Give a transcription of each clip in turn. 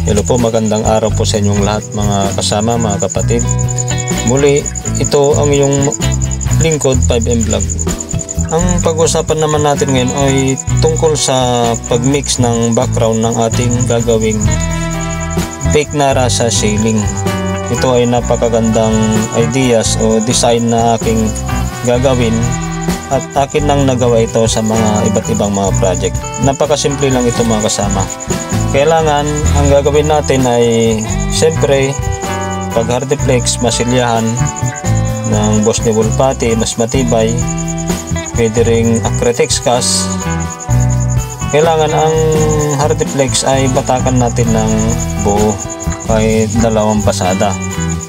Hello po, magandang araw po sa inyong lahat mga kasama, mga kapatid. Muli, ito ang iyong lingkod 5M Vlog. Ang pag-usapan naman natin ngayon ay tungkol sa pag-mix ng background ng ating gagawing fake nara sa ceiling. Ito ay napakagandang ideas o design na aking gagawin at akin nang nagawa ito sa mga iba't ibang mga project. Napakasimple lang ito mga kasama. Kailangan ang gagawin natin ay siyempre pag hardiplex, masilyahan ng Boss Nibble Putty, mas matibay, pwede ring Acrytex cast. Kailangan ang hardiplex ay batakan natin ng buo kahit dalawang pasada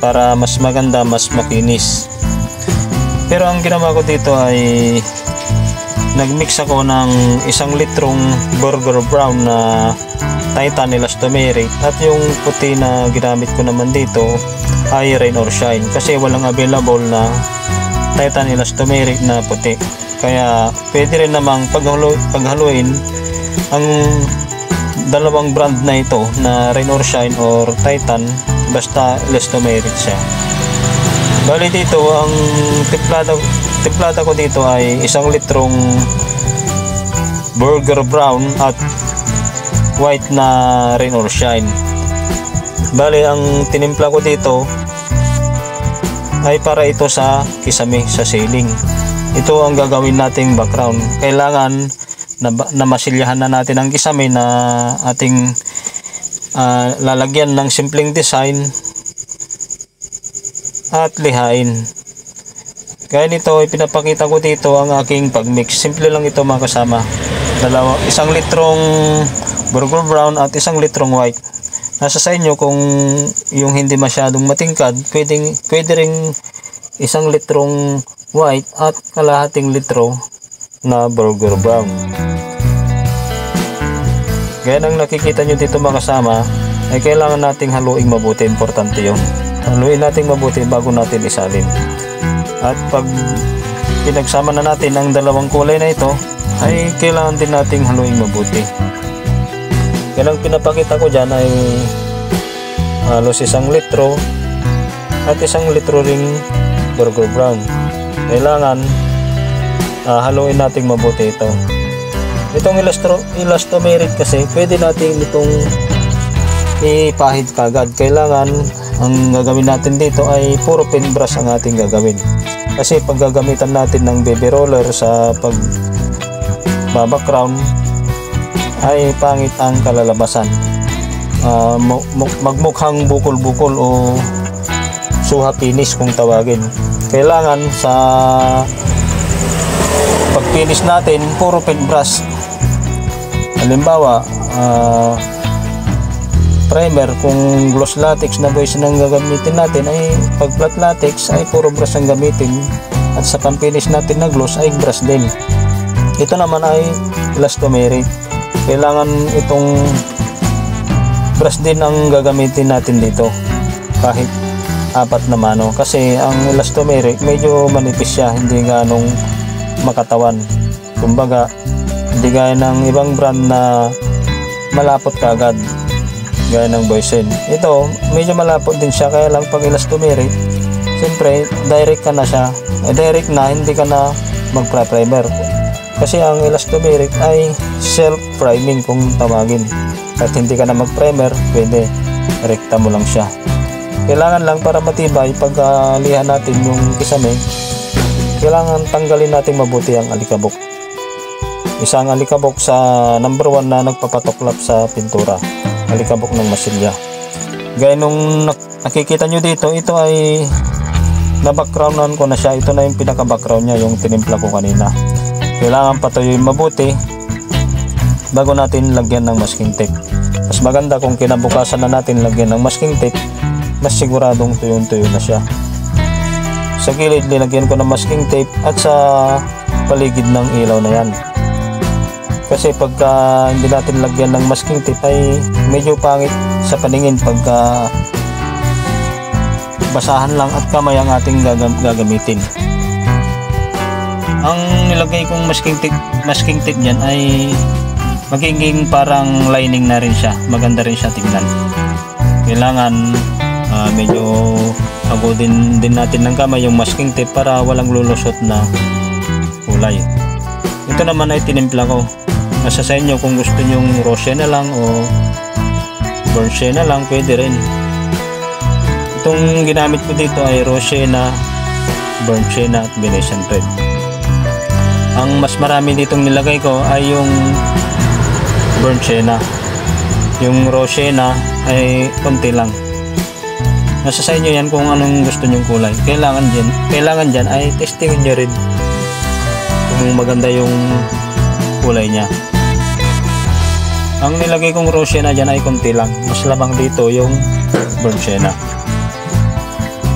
para mas maganda, mas makinis. Pero ang ginawa ko dito ay nagmix ako ng 1 litrong burger brown na Titan elastomeric at yung puti na ginamit ko naman dito ay rain or shine kasi walang available na Titan elastomeric na puti. Kaya pwede rin namang paghaluin ang dalawang brand na ito na rain or shine or Titan, basta elastomeric siya. Bali dito ang timplada ko dito ay 1 litrong burger brown at white na rain or shine. Bali ang tinimpla ko dito ay para ito sa kisame sa ceiling. Ito ang gagawin nating background. Kailangan na masilyahan na natin ang kisame na ating lalagyan ng simpleng design at lihain. Kaya nito ipinapakita ko dito ang aking pagmix. Simple lang ito mga kasama. 1 litrong burger brown at 1 litrong white. Nasa sa inyo kung yung hindi masyadong matingkad, pwede ring 1 litrong white at kalahating litro na burger brown. Gaya ng nakikita nyo dito mga kasama, ay kailangan nating haluing mabuti. Importante yun. Haluin nating mabuti bago natin isalin. At pag pinagsama na natin ang dalawang kulay na ito, ay kailangan din nating haluing mabuti. Yan ang pinapakita ko dyan ay halos 1 litro at 1 litro ring burger brown. Kailangan haluin nating mabuti ito. Itong elastomeric kasi pwede natin itong ipahid kagad. Kailangan ang gagawin natin dito ay puro paintbrush ang ating gagawin. Kasi pag gagamitan natin ng baby roller sa pag background ay pangit ang kalalabasan. Magmukhang bukol-bukol o suha finish kung tawagin. Kailangan sa pag-finish natin puro paintbrush. Halimbawa primer, kung gloss latex na boys nang gagamitin natin, ay pag flat latex ay puro brush ang gamitin at sa pang-finish natin na gloss ay brush din. Ito naman ay elastomeric. Kailangan itong brush din ang gagamitin natin dito kahit 4 na mano kasi ang elastomeric medyo manipis siya, hindi ganong makatawan. Kumbaga hindi gaya ng ibang brand na malapot kaagad gaya ng Boysen. Ito medyo malapot din siya, kaya lang pag elastomeric siyempre direct ka na siya, direct na, hindi ka na magpa-primer kasi ang elastomeric ay self-priming kung tawagin. At hindi ka na mag-primer, pwede rekta mo lang siya. Kailangan lang para matibay pag lihan natin yung kisame, kailangan tanggalin natin mabuti ang alikabok. Isang alikabok sa number 1 na nagpapatoklap sa pintura, alikabok ng masilya. Gaya nung nakikita nyo dito, ito ay na-backgroundan ko na siya. Ito na yung pinaka-background niya, yung tinimpla ko kanina. Kailangan patuyuin mabuti bago natin lagyan ng masking tape. Mas maganda kung kinabukasan na natin lagyan ng masking tape, mas siguradong tuyong-tuyo na siya. Sa gilid linagyan ko ng masking tape at sa paligid ng ilaw na yan. Kasi pagka hindi natin lagyan ng masking tape ay medyo pangit sa paningin pagka basahan lang at kamay ang ating gagamitin. Ang nilagay kong masking tape dyan ay magiging parang lining na rin siya, maganda rin siya tingnan. Kailangan medyo agudin din natin ng kamay yung masking tape para walang lulusot na kulay. Ito naman ay tinimpla ko. Nasa sa inyo kung gusto nyong rose na lang o burnt na lang, pwede rin. Itong ginamit ko dito ay rose na, burnt at Venetian red. Ang mas marami ditong nilagay ko ay yung burnt na. Yung rose na ay konti lang. Nasa sa inyo yan kung anong gusto nyong kulay. Kailangan dyan ay testingin nyo rin kung maganda yung kulay nya. Ang nilagay kong rose na dyan ay konti lang. Mas labang dito yung burnt na.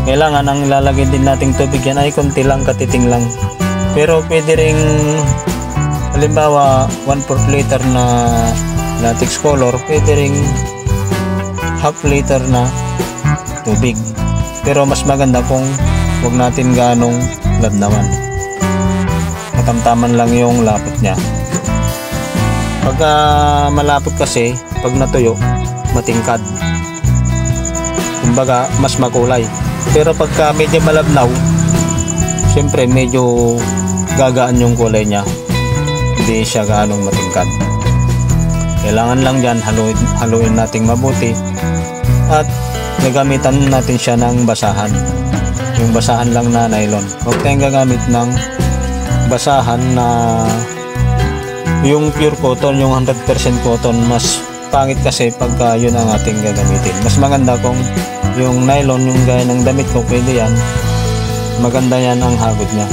Kailangan ang ilalagay din nating tubig yan ay konti lang, katiting lang. Pero pwede ring halimbawa 1/4 liter na latex color, pwede ring half liter na tubig. Pero mas maganda kung huwag natin ganong labnawan. Matamtaman lang yung lapot nya. Pagka malapot kasi, pag natuyo, matingkad. Kumbaga, mas makulay. Pero pagka medyo malabnaw, siyempre medyo gagaan yung kulay nya. Hindi siya ganong matingkad. Kailangan lang dyan, haluin nating mabuti. At nagamitan natin siya ng basahan. Yung basahan lang na nylon. Huwag tayong gagamit ng basahan na yung pure cotton, yung 100% cotton. Mas pangit kasi pagka yun ang ating gagamitin. Mas maganda kung yung nylon, yung gaya ng damit ko, pwede yan. Maganda yan ang hagod nya.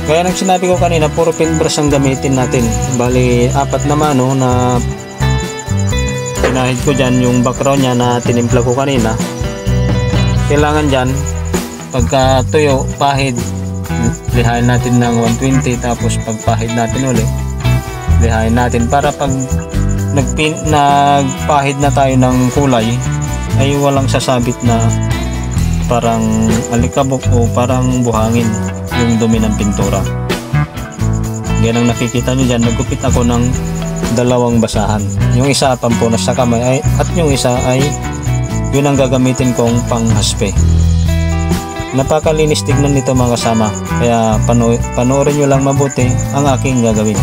Kaya nang sinabi ko kanina, puro paintbrush ang gamitin natin. Bali, 4 na mano na pinahid ko dyan yung background nya na tinimpla ko kanina. Kailangan dyan, pagka tuyo, pahid, lihain natin ng 120, tapos pagpahid natin ulit, lihain natin para pag nagpahid na tayo ng kulay ay walang sasabit na parang alikabok o parang buhangin yung dumi ng pintura. Ganang nakikita nyo dyan, nagkupit ako ng 2 basahan. Yung isa pampunas sa kamay at yung isa ay yun ang gagamitin kong panghaspe. Napakalinis tignan nito mga kasama, kaya panoorin nyo lang mabuti ang aking gagawin.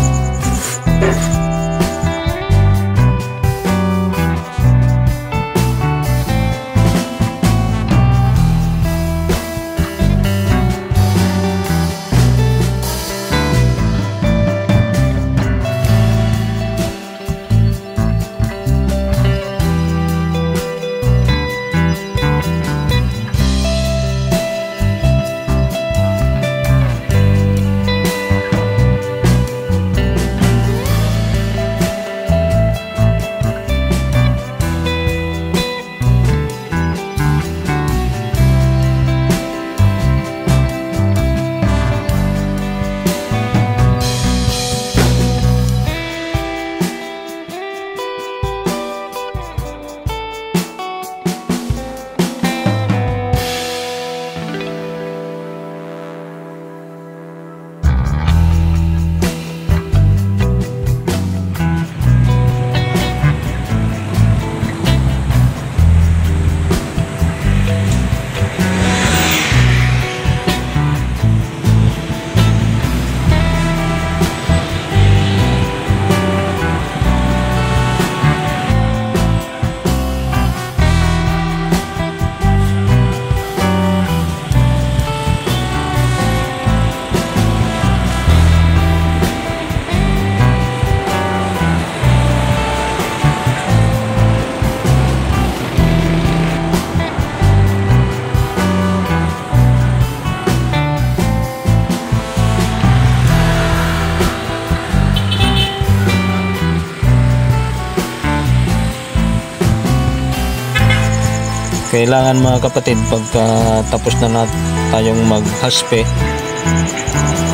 Kailangan mga kapatid, pagka tapos na tayong maghaspe,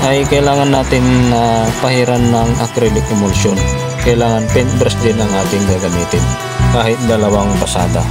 ay kailangan natin pahiran ng acrylic emulsion. Kailangan paintbrush din ang ating gagamitin kahit 2 pasada.